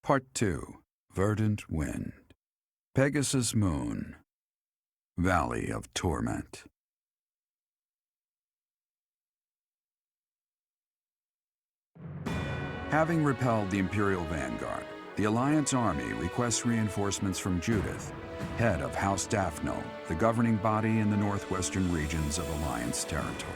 Part 2. Verdant Wind. Pegasus Moon. Valley of Torment. Having repelled the Imperial Vanguard, the Alliance army requests reinforcements from Judith, head of House Daphnel, the governing body in the northwestern regions of Alliance territory.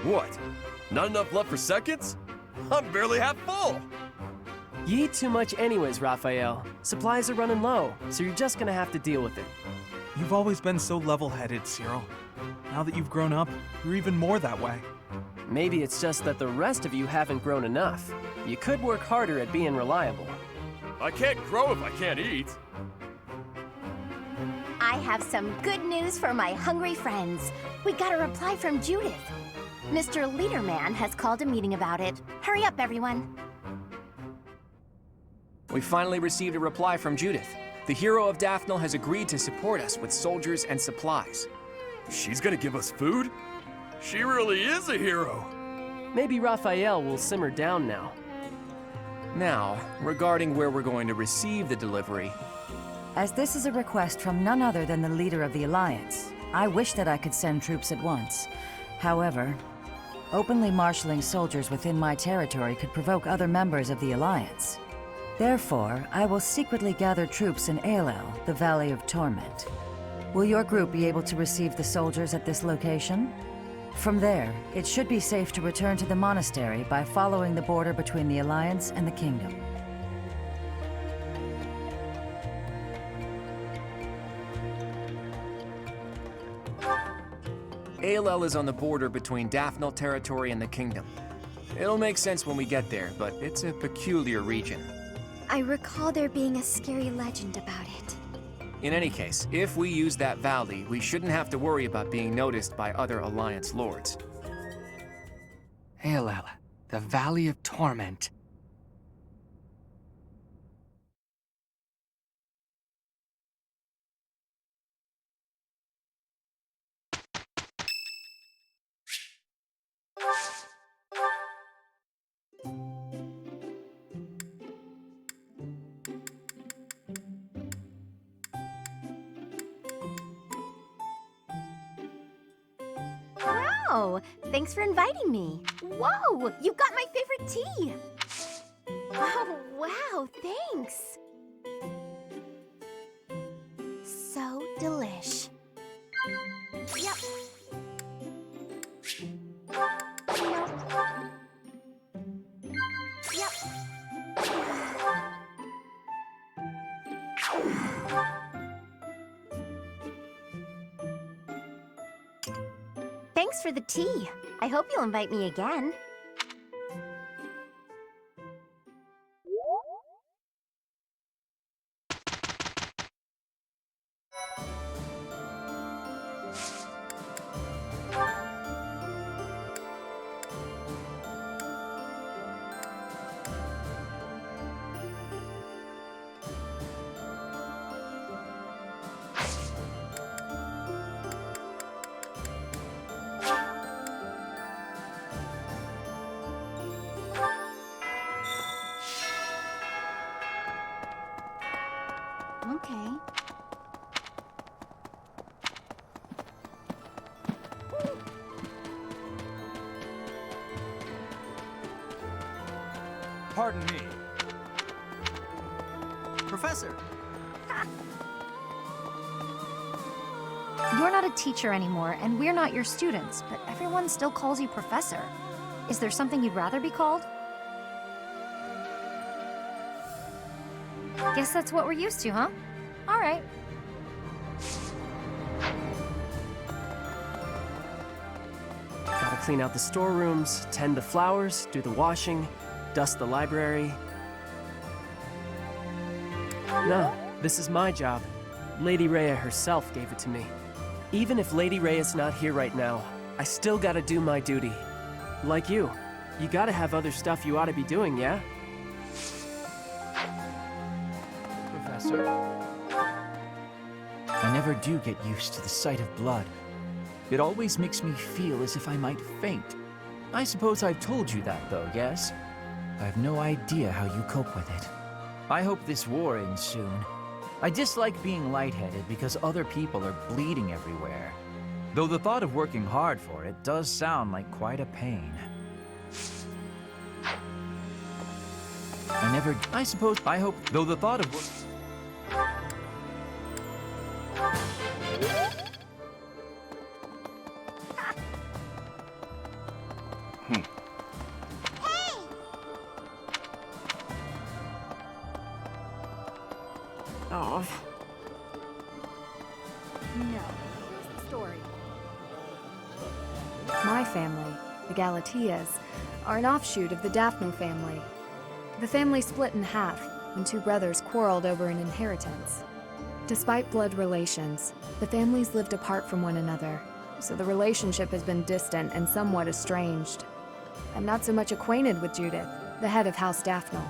What? Not enough left for seconds? I'm barely half full! You eat too much anyways, Raphael. Supplies are running low, so you're just gonna have to deal with it. You've always been so level-headed, Cyril. Now that you've grown up, you're even more that way. Maybe it's just that the rest of you haven't grown enough. You could work harder at being reliable. I can't grow if I can't eat. I have some good news for my hungry friends. We got a reply from Judith. Mr. Leaderman has called a meeting about it. Hurry up, everyone. We finally received a reply from Judith. The hero of Daphnel has agreed to support us with soldiers and supplies. She's gonna give us food? She really is a hero. Maybe Raphael will simmer down now. Now, regarding where we're going to receive the delivery. As this is a request from none other than the leader of the Alliance, I wish that I could send troops at once. However, openly marshaling soldiers within my territory could provoke other members of the Alliance. Therefore, I will secretly gather troops in Ailell, the Valley of Torment. Will your group be able to receive the soldiers at this location? From there, it should be safe to return to the Monastery by following the border between the Alliance and the Kingdom. Ailell is on the border between Daphnel territory and the Kingdom. It'll make sense when we get there, but it's a peculiar region. I recall there being a scary legend about it. In any case, if we use that valley, we shouldn't have to worry about being noticed by other Alliance lords. Ailell, the Valley of Torment. Wow, thanks for inviting me. Whoa, you got my favorite tea. Oh, wow, thanks. So delish. Yep. Thanks for the tea. I hope you'll invite me again. Okay. Pardon me. Professor! You're not a teacher anymore, and we're not your students, but everyone still calls you Professor. Is there something you'd rather be called? Guess that's what we're used to, huh? All right. Gotta clean out the storerooms, tend the flowers, do the washing, dust the library. No, this is my job. Lady Rhea herself gave it to me. Even if Lady Rhea's not here right now, I still gotta do my duty. Like you gotta have other stuff you ought to be doing, yeah? Professor, I never do get used to the sight of blood. It always makes me feel as if I might faint. I suppose I've told you that, though, yes? I have no idea how you cope with it. I hope this war ends soon. I dislike being lightheaded because other people are bleeding everywhere. Though the thought of working hard for it does sound like quite a pain. I hope, though the thought of Oh. No. Here's the story. My family, the Galatias, are an offshoot of the Daphnel family. The family split in half when two brothers quarreled over an inheritance. Despite blood relations, the families lived apart from one another, so the relationship has been distant and somewhat estranged. I'm not so much acquainted with Judith, the head of House Daphnel.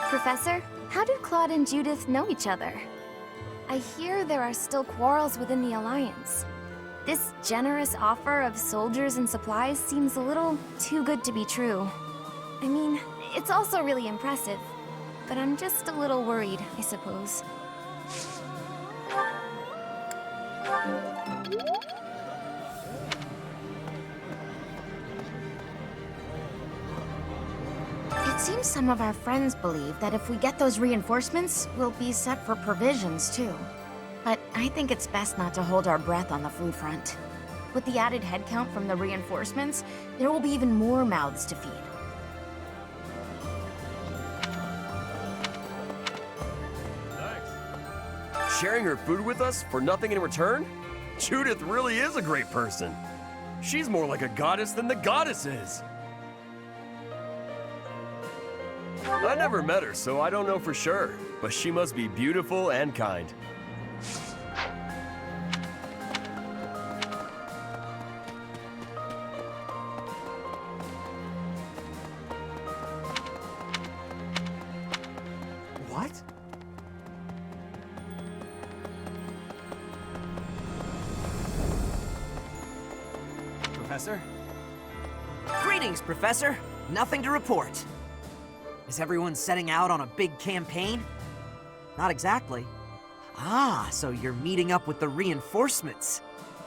Professor, how do Claude and Judith know each other? I hear there are still quarrels within the Alliance. This generous offer of soldiers and supplies seems a little too good to be true. I mean, it's also really impressive, but I'm just a little worried, I suppose. It seems some of our friends believe that if we get those reinforcements, we'll be set for provisions, too. But I think it's best not to hold our breath on the food front. With the added headcount from the reinforcements, there will be even more mouths to feed. Sharing her food with us for nothing in return? Judith really is a great person. She's more like a goddess than the goddess is. I never met her, so I don't know for sure, but she must be beautiful and kind. What? Professor? Greetings, Professor. Nothing to report. Is everyone setting out on a big campaign? Not exactly. Ah, so you're meeting up with the reinforcements.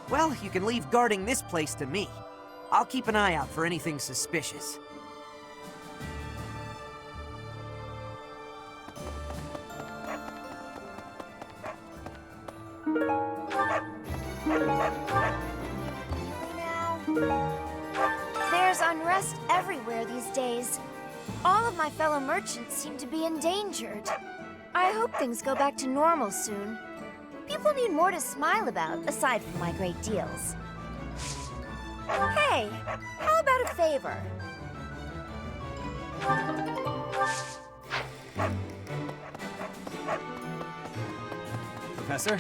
Well, you can leave guarding this place to me. I'll keep an eye out for anything suspicious. There's unrest everywhere these days. All of my fellow merchants seem to be endangered. I hope things go back to normal soon. People need more to smile about, aside from my great deals. Hey, how about a favor? Professor?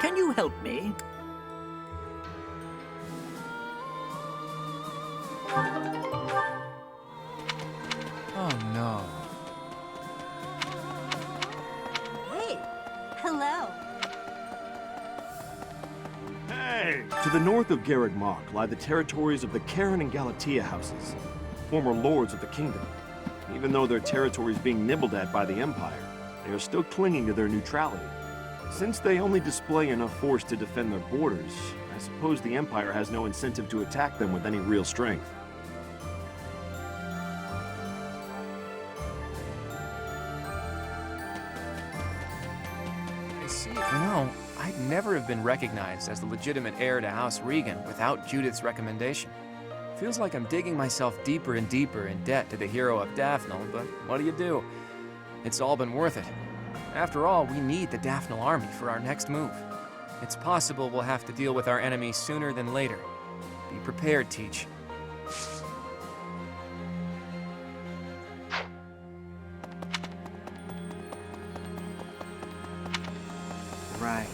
Can you help me? Oh no. Hey, hello. Hey! To the north of Garreg Mach lie the territories of the Karen and Galatia houses, former lords of the kingdom. Even though their territory is being nibbled at by the Empire, they are still clinging to their neutrality. Since they only display enough force to defend their borders, I suppose the Empire has no incentive to attack them with any real strength. I see. You know, I'd never have been recognized as the legitimate heir to House Regan without Judith's recommendation. Feels like I'm digging myself deeper and deeper in debt to the hero of Daphnel, but what do you do? It's all been worth it. After all, we need the Daphnel army for our next move. It's possible we'll have to deal with our enemy sooner than later. Be prepared, Teach. Right.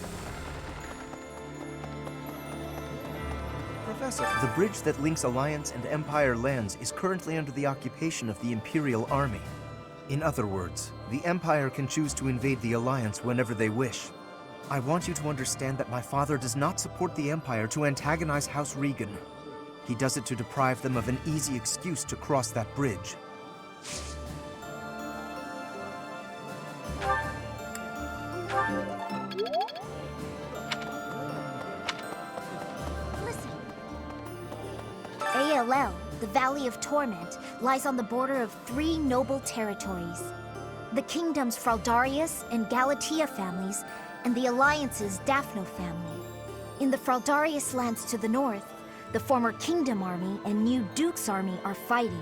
Professor, the bridge that links Alliance and Empire lands is currently under the occupation of the Imperial Army. In other words, the Empire can choose to invade the Alliance whenever they wish. I want you to understand that my father does not support the Empire to antagonize House Regan. He does it to deprive them of an easy excuse to cross that bridge. Ailell, the Valley of Torment, lies on the border of 3 noble territories. The kingdom's Fraldarius and Galatea families, and the Alliance's Daphnel family. In the Fraldarius lands to the north, the former Kingdom Army and new Duke's Army are fighting.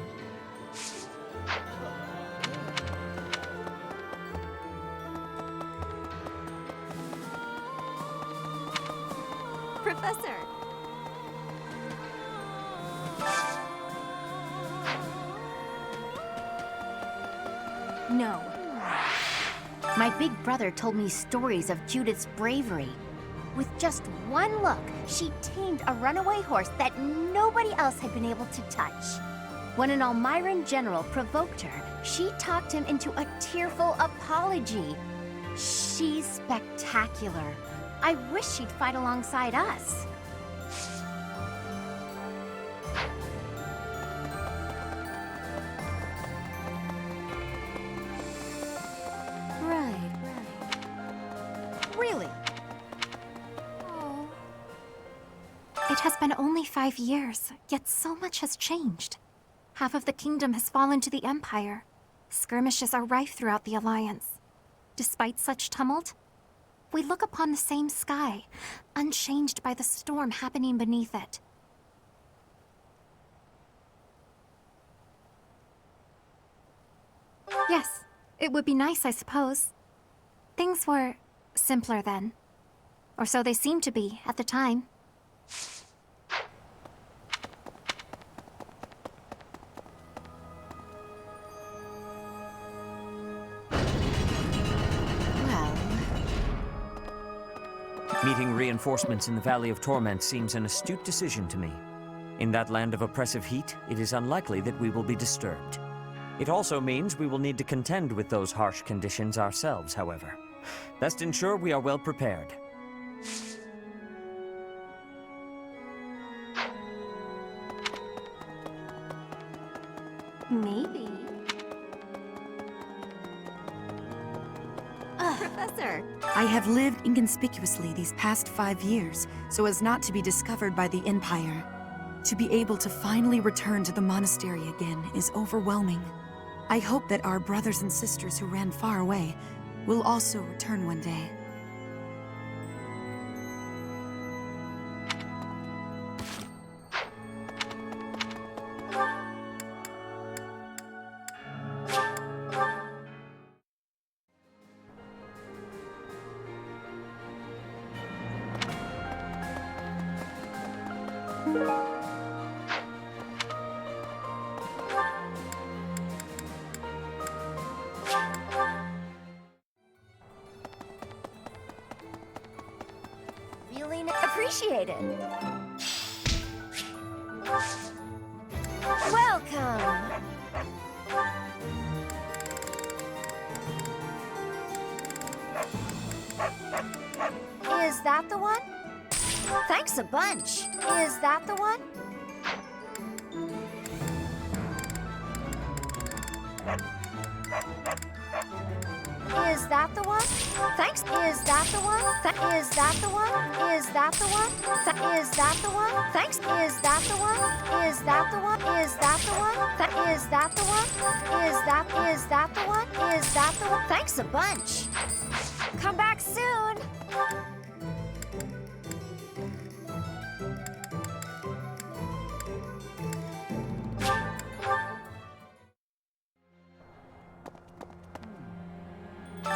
Professor! No. My big brother told me stories of Judith's bravery. With just one look, she tamed a runaway horse that nobody else had been able to touch. When an Almiran general provoked her, she talked him into a tearful apology. She's spectacular. I wish she'd fight alongside us. Really? It has been only 5 years, yet so much has changed. Half of the kingdom has fallen to the Empire. Skirmishes are rife throughout the Alliance. Despite such tumult, we look upon the same sky, unchanged by the storm happening beneath it. Yes, it would be nice, I suppose. Things were simpler then. Or so they seemed to be at the time. Meeting reinforcements in the Valley of Torment seems an astute decision to me. In that land of oppressive heat, it is unlikely that we will be disturbed. It also means we will need to contend with those harsh conditions ourselves, however. Best ensure we are well prepared. Maybe. Professor! I have lived inconspicuously these past 5 years, so as not to be discovered by the Empire. To be able to finally return to the monastery again is overwhelming. I hope that our brothers and sisters who ran far away will also return one day. Feeling appreciated. Welcome! Is that the one? Thanks a bunch. Is that the one? Is that the one? Thanks. Is that the one? Is that the one? Is that the one? Is that the one? Thanks. Is that the one? Is that the one? Is that the one? Is that the one? Is that the one? Is that the one? Thanks a bunch. Come back soon.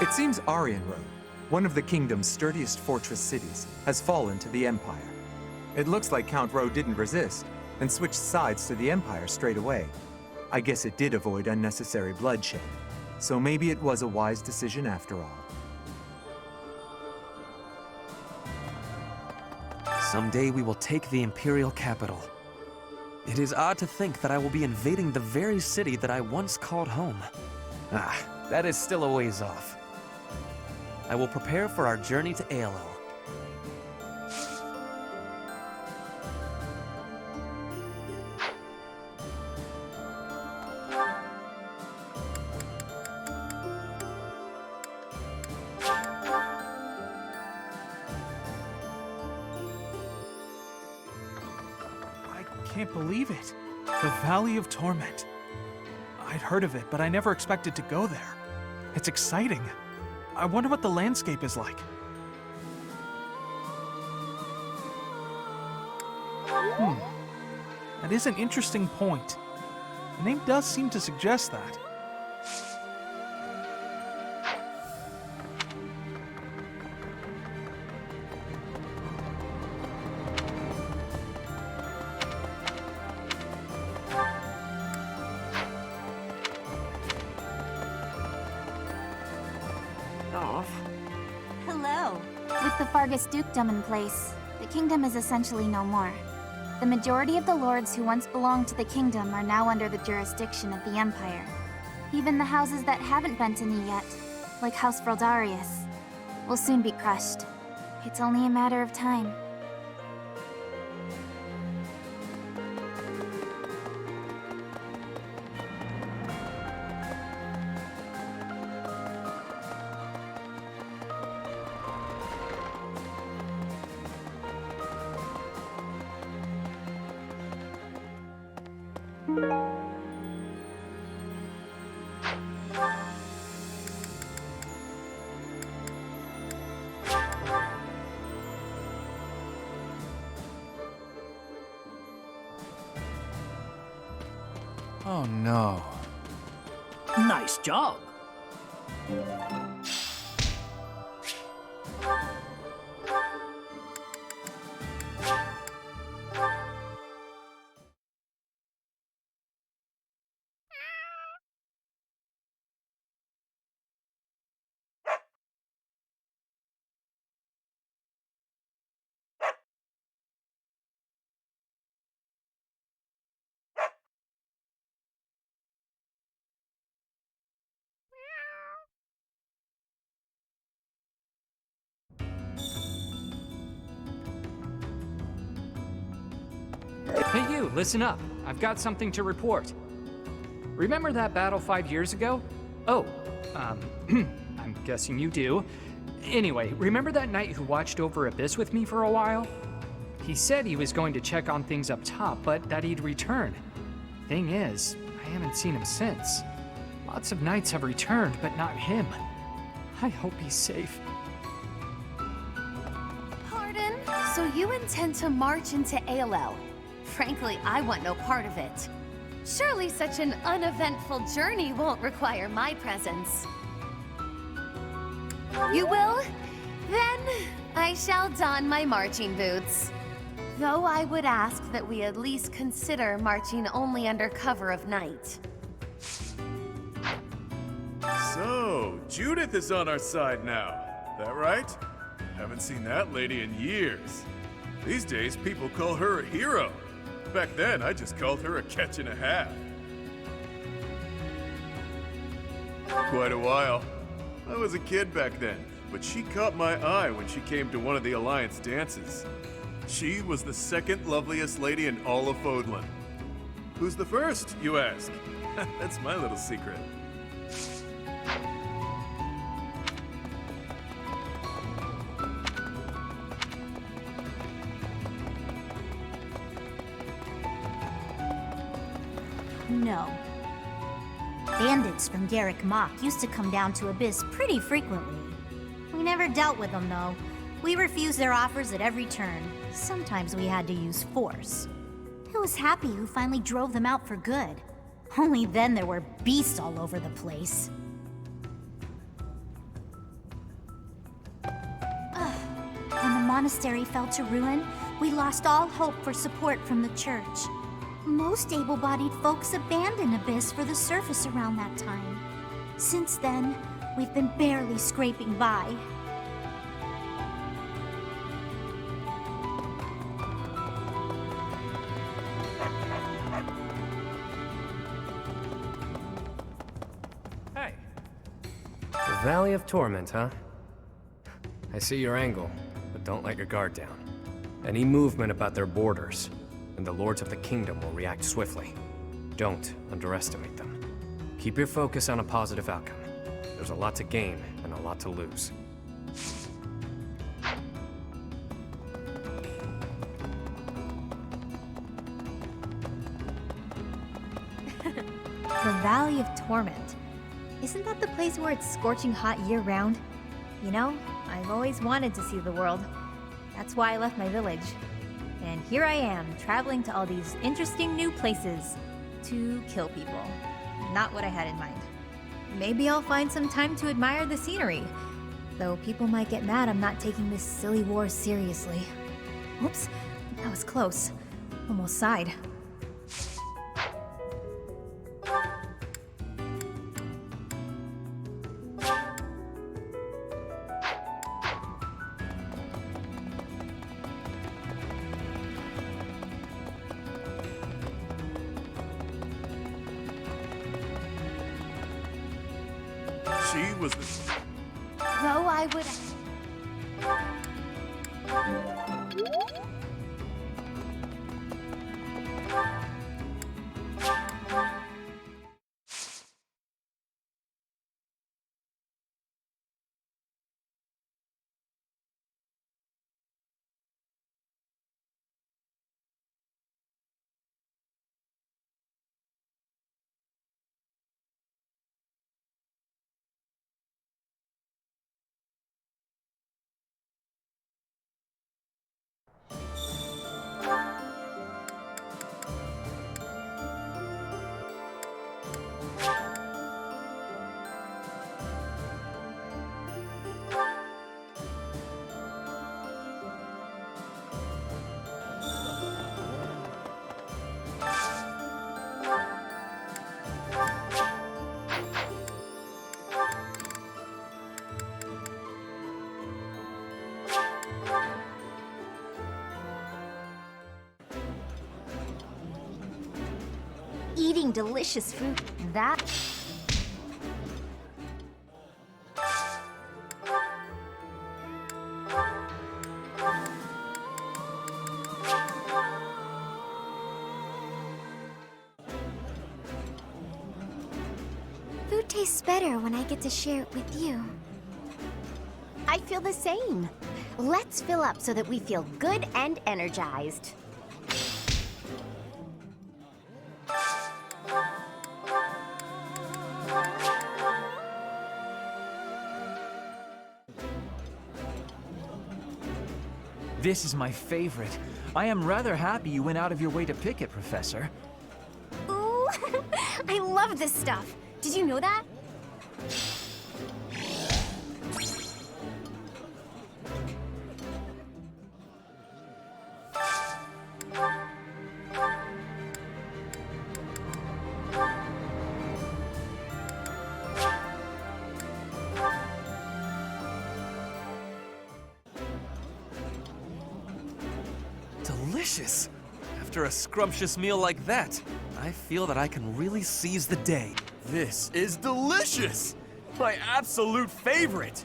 It seems Arianrode, one of the kingdom's sturdiest fortress cities, has fallen to the Empire. It looks like Count Rowe didn't resist, and switched sides to the Empire straight away. I guess it did avoid unnecessary bloodshed, so maybe it was a wise decision after all. Someday we will take the Imperial capital. It is odd to think that I will be invading the very city that I once called home. Ah, that is still a ways off. I will prepare for our journey to Ailell. I can't believe it. The Valley of Torment. I'd heard of it, but I never expected to go there. It's exciting. I wonder what the landscape is like. That is an interesting point. The name does seem to suggest that. Hello. With the Fargus dukedom in place, the kingdom is essentially no more. The majority of the lords who once belonged to the kingdom are now under the jurisdiction of the Empire. Even the houses that haven't bent a knee yet, like House Fraldarius, will soon be crushed. It's only a matter of time. Oh no. Nice job. Hey you, listen up. I've got something to report. Remember that battle 5 years ago? Oh, I'm guessing you do. Anyway, remember that knight who watched over Abyss with me for a while? He said he was going to check on things up top, but that he'd return. Thing is, I haven't seen him since. Lots of knights have returned, but not him. I hope he's safe. Pardon? So you intend to march into Ailell? Frankly, I want no part of it. Surely such an uneventful journey won't require my presence. You will? Then I shall don my marching boots. Though I would ask that we at least consider marching only under cover of night. So, Judith is on our side now. That right? Haven't seen that lady in years. These days, people call her a hero. Back then, I just called her a catch and a half. Quite a while. I was a kid back then, but she caught my eye when she came to one of the Alliance dances. She was the second loveliest lady in all of Fodlan. Who's the first, you ask? That's my little secret. No. Bandits from Garrick Mach used to come down to Abyss pretty frequently. We never dealt with them, though. We refused their offers at every turn. Sometimes we had to use force. It was Happy who finally drove them out for good. Only then there were beasts all over the place. monastery fell to ruin, we lost all hope for support from the church. Most able-bodied folks abandoned Abyss for the surface around that time. Since then, we've been barely scraping by. Hey. The Valley of Torment, huh? I see your angle, but don't let your guard down. Any movement about their borders, and the Lords of the Kingdom will react swiftly. Don't underestimate them. Keep your focus on a positive outcome. There's a lot to gain and a lot to lose. The Valley of Torment. Isn't that the place where it's scorching hot year-round? You know, I've always wanted to see the world. That's why I left my village. And here I am, traveling to all these interesting new places to kill people. Not what I had in mind. Maybe I'll find some time to admire the scenery. Though people might get mad I'm not taking this silly war seriously. Oops, that was close. Almost sighed. She was the... Though I would... Eating delicious food, that... Food tastes better when I get to share it with you. I feel the same. Let's fill up so that we feel good and energized. This is my favorite. I am rather happy you went out of your way to pick it, Professor. Ooh, I love this stuff. Did you know that? Delicious! After a scrumptious meal like that, I feel that I can really seize the day. This is delicious! My absolute favorite!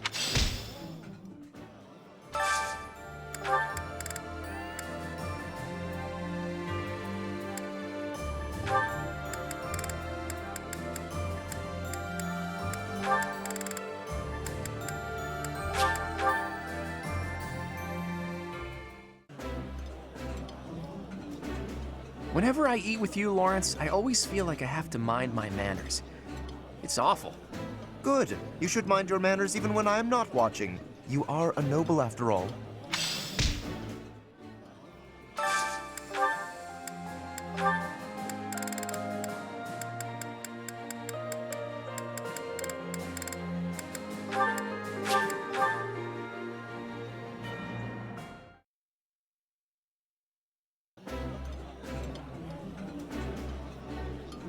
Whenever I eat with you, Lawrence, I always feel like I have to mind my manners. It's awful. Good. You should mind your manners even when I am not watching. You are a noble after all.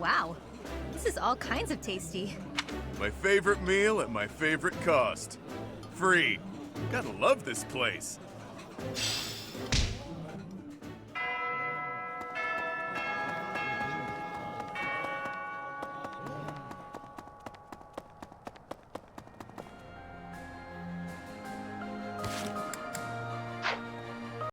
Wow, this is all kinds of tasty. My favorite meal at my favorite cost. Free. Gotta love this place.